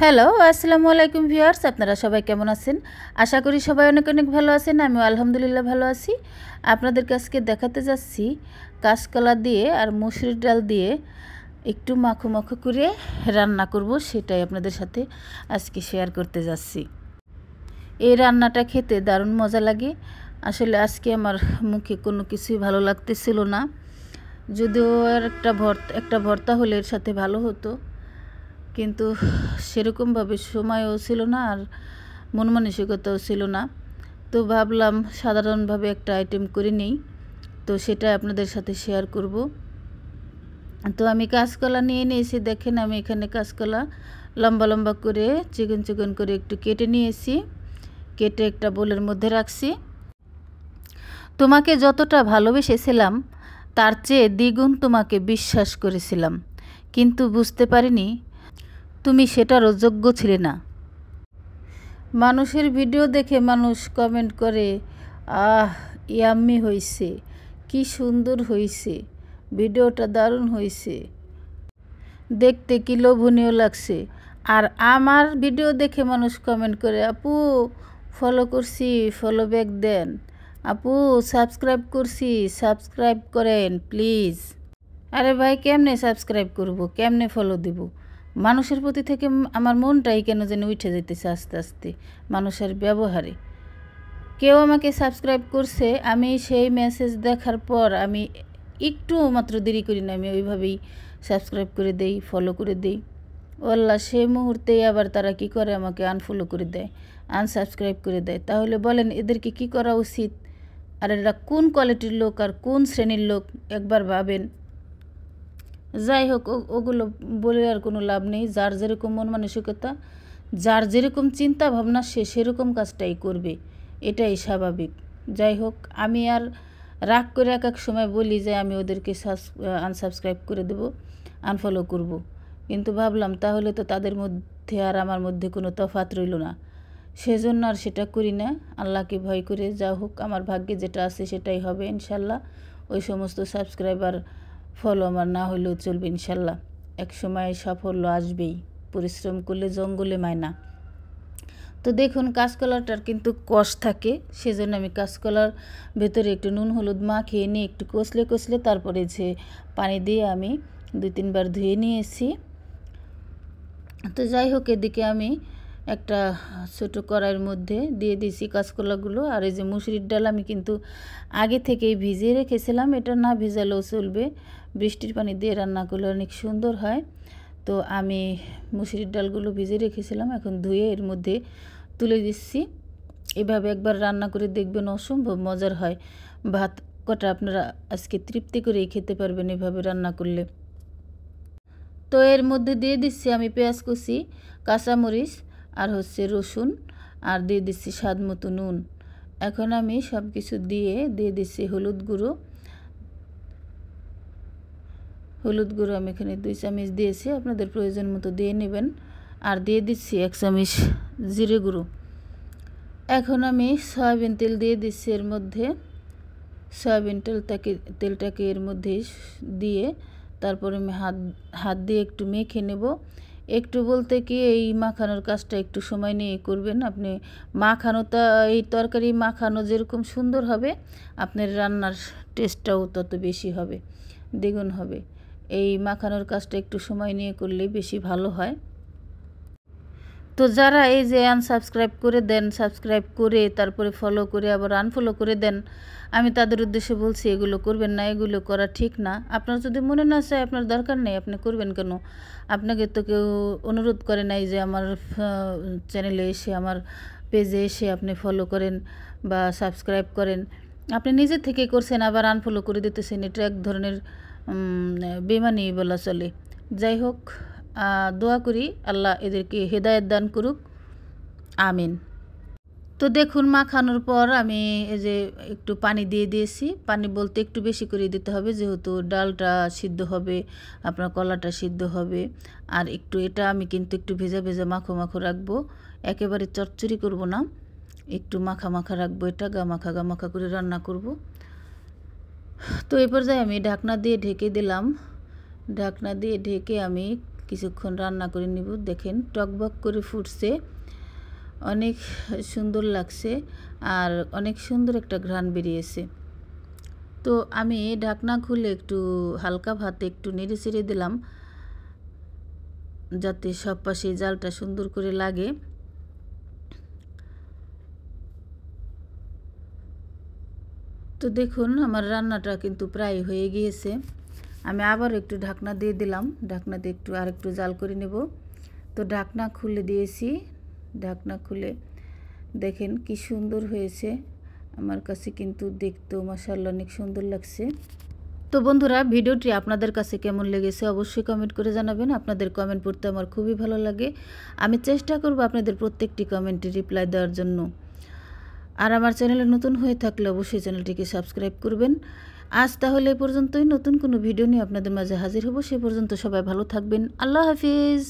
Hello, আসসালামু আলাইকুম viewers. আপনারা সবাই কেমন আছেন? আশা করি সবাই অনেক অনেক ভালো আছেন। আমিও আলহামদুলিল্লাহ ভালো আছি। আপনাদেরকে আজকে দেখাতে যাচ্ছি কাঁচকলা দিয়ে আর মসুরির ডাল দিয়ে একটু মাখো মাখো করে রান্না করব, সেটাই আপনাদের সাথে আজকে শেয়ার করতে যাচ্ছি। এই রান্নাটা খেতে দারুণ মজা লাগে। আসলে আজকে আমার মুখে কোনো কিছুই ভালো লাগতেছিল না, যদিও আর একটা ভর্তা হলে এর সাথে ভালো হতো, কিন্তু সেরকমভাবে সময়ও ছিল না আর মন মানসিকতাও ছিল না। তো ভাবলাম সাধারণভাবে একটা আইটেম করে নেই, তো সেটা আপনাদের সাথে শেয়ার করব। তো আমি কাঁচকলা নিয়ে নিয়েছি। দেখেন, আমি এখানে কাঁচকলা লম্বা লম্বা করে চিকন চিকন করে একটু কেটে নিয়েছি। কেটে একটা বোলের মধ্যে রাখছি। তোমাকে যতটা ভালোবেসেছিলাম তার চেয়ে দ্বিগুণ তোমাকে বিশ্বাস করেছিলাম, কিন্তু বুঝতে পারিনি তুমি সেটারও যোগ্য ছিলে না। মানুষের ভিডিও দেখে মানুষ কমেন্ট করে, আহ ইয়াম্মি হয়েছে, কি সুন্দর হয়েছে, ভিডিওটা দারুণ হয়েছে, দেখতে কি লোভনীয় লাগছে। আর আমার ভিডিও দেখে মানুষ কমেন্ট করে, আপু ফলো করছি, ফলো ব্যাক দেন, আপু সাবস্ক্রাইব করছি, সাবস্ক্রাইব করেন প্লিজ। আরে ভাই, কেমনে সাবস্ক্রাইব করব, কেমনে ফলো দিব? মানুষের প্রতি থেকে আমার মনটাই কেন যেন উঠে যেতেছে আস্তে আস্তে মানুষের ব্যবহারে। কেউ আমাকে সাবস্ক্রাইব করছে, আমি সেই মেসেজ দেখার পর আমি একটু মাত্র দেরি করি না, আমি ওইভাবেই সাবস্ক্রাইব করে দেই, ফলো করে দেই। ওল্লা সেই মুহূর্তেই আবার তারা কি করে, আমাকে আনফলো করে দেয়, আনসাবস্ক্রাইব করে দেয়। তাহলে বলেন এদেরকে কি করা উচিত? আর এরা কোন কোয়ালিটির লোক আর কোন শ্রেণীর লোক একবার ভাবেন। যাই হোক, ওগুলো বলে আর কোনো লাভ নেই। যার যেরকম মন মানসিকতা, যার যেরকম চিন্তা ভাবনা, সে সেরকম কাজটাই করবে, এটাই স্বাভাবিক। যাই হোক, আমি আর রাগ করে এক এক সময় বলি যে আমি ওদেরকে আনসাবস্ক্রাইব করে দেব, আনফলো করব। কিন্তু ভাবলাম তাহলে তো তাদের মধ্যে আর আমার মধ্যে কোনো তফাৎ রইল না, সেজন্য আর সেটা করি না। আল্লাহকে ভয় করে, যা হোক আমার ভাগ্যে যেটা আছে সেটাই হবে ইনশাল্লাহ। ওই সমস্ত সাবস্ক্রাইবার ফলো আমার না হলেও চলবে ইনশাল্লাহ। এক সময় সাফল্য আসবেই, পরিশ্রম করলে জঙ্গলে মায়না। তো দেখুন, কাঁচকলাটার কিন্তু কষ থাকে, সেজন্য আমি কাঁচকলার ভেতরে একটু নুন হলুদ মাখিয়ে নিয়ে একটু কষলে কষলে তারপরে যে পানি দিয়ে আমি 2-3 বার ধুয়ে নিয়েছি। তো যাই হোক, এদিকে আমি একটা ছোটো কড়াইয়ের মধ্যে দিয়ে দিয়েছি কাঁচকলাগুলো। আর এই যে মুসুরির ডাল আমি কিন্তু আগে থেকেই ভিজিয়ে রেখেছিলাম, এটা না ভিজালেও চলবে, বৃষ্টির পানি দিয়ে রান্না করলে অনেক সুন্দর হয়। তো আমি মুসুরির ডালগুলো ভিজিয়ে রেখেছিলাম, এখন ধুয়ে এর মধ্যে তুলে দিচ্ছি। এভাবে একবার রান্না করে দেখবেন, অসম্ভব মজার হয়। ভাত কটা আপনারা আজকে তৃপ্তি করেই খেতে পারবেন এভাবে রান্না করলে। তো এর মধ্যে দিয়ে দিচ্ছি আমি পেঁয়াজ কুচি, কাঁচামরিচ আর রসুন, আর দিয়ে দিচ্ছি স্বাদ মতো নুন। এখন আমি সব কিছু দিয়ে দিচ্ছি হলুদ গুঁড়ো। আমি এখানে 2 চামচ দিয়েছি, আপনাদের প্রয়োজন মতো দিয়ে নেবেন। আর দিয়ে দিচ্ছি 1 চামচ জিরে গুঁড়ো। এখন আমি সয়াবিন তেল দিয়ে দিচ্ছি এর মধ্যে। সয়াবিন তেলটাকে এর মধ্যে দিয়ে তারপরে আমি হাত দিয়ে একটু মেখে নেব। একটু বলতে কি, এই মাখানোর কাজটা একটু সময় নিয়ে করবেন আপনি। মাখানোটা, এই তরকারি মাখানো যেরকম সুন্দর হবে, আপনার রান্নার টেস্টটাও তত বেশি হবে, দ্বিগুণ হবে। এই মাখানোর কাজটা একটু সময় নিয়ে করলে বেশি ভালো হয়। তো যারা এই যে আনসাবস্ক্রাইব করে দেন, সাবস্ক্রাইব করে তারপরে ফলো করে আবার আনফলো করে দেন, আমি তাদের উদ্দেশ্যে বলছি এগুলো করবেন না, এগুলো করা ঠিক না। আপনার যদি মনে না চায়, আপনার দরকার নেই, আপনি করবেন কেন? আপনাকে তো কেউ অনুরোধ করে নাই যে আমার চ্যানেলে এসে, আমার পেজে এসে আপনি ফলো করেন বা সাবস্ক্রাইব করেন। আপনি নিজে থেকে করছেন, আবার আনফলো করে দিতেছেন। এটা এক ধরনের বেমানি বলা চলে। যাই হোক, দোয়া করি আল্লাহ এদেরকে হেদায়েত দান করুক, আমিন। তো দেখুন, মাখানোর পর আমি এই যে একটু পানি দিয়ে দিয়েছি। পানি বলতে একটু বেশি করে দিতে হবে, যেহেতু ডালটা সিদ্ধ হবে, আপনার কলাটা সিদ্ধ হবে। আর একটু এটা আমি কিন্তু একটু ভেজা ভেজা মাখো মাখো রাখবো, একেবারে চচ্চড়ি করব না, একটু মাখা মাখা রাখবো। এটা গা মাখা করে রান্না করব। তো এই পর্যায়ে আমি ঢাকনা দিয়ে ঢেকে দিলাম। ঢাকনা দিয়ে ঢেকে আমি কিছুক্ষণ রান্না করে নিব। দেখেন টকবক করে ফুটছে, অনেক সুন্দর লাগছে আর অনেক সুন্দর একটা ঘ্রাণ বেরিয়েছে। তো আমি ঢাকনা খুলে একটু হালকা ভাতে একটু নেড়ে চেড়ে দিলাম, যাতে সব পাশে জালটা সুন্দর করে লাগে। তো দেখুন আমার রান্নাটা কিন্তু প্রায় হয়ে গিয়েছে। আমি আবার একটু ঢাকনা দিয়ে দিলাম, ঢাকনা দিয়ে একটু আরেকটু জাল করে নেব। তো ঢাকনা খুলে দিয়েছি, ঢাকনা খুলে দেখেন কি সুন্দর হয়েছে। আমার কাছে কিন্তু দেখতেও মাশাআল্লাহ অনেক সুন্দর লাগছে। তো বন্ধুরা, ভিডিওটি আপনাদের কাছে কেমন লেগেছে অবশ্যই কমেন্ট করে জানাবেন। আপনাদের কমেন্ট পড়তে আমার খুবই ভালো লাগে। আমি চেষ্টা করব আপনাদের প্রত্যেকটি কমেন্টে রিপ্লাই দেওয়ার জন্য। আর আমার চ্যানেলে নতুন হয়ে থাকলে অবশ্যই চ্যানেলটিকে সাবস্ক্রাইব করবেন। আজ তাহলে এই পর্যন্তই, নতুন কোনো ভিডিও নিয়ে আপনাদের মাঝে হাজির হব। সে পর্যন্ত সবাই ভালো থাকবেন। আল্লাহ হাফিজ।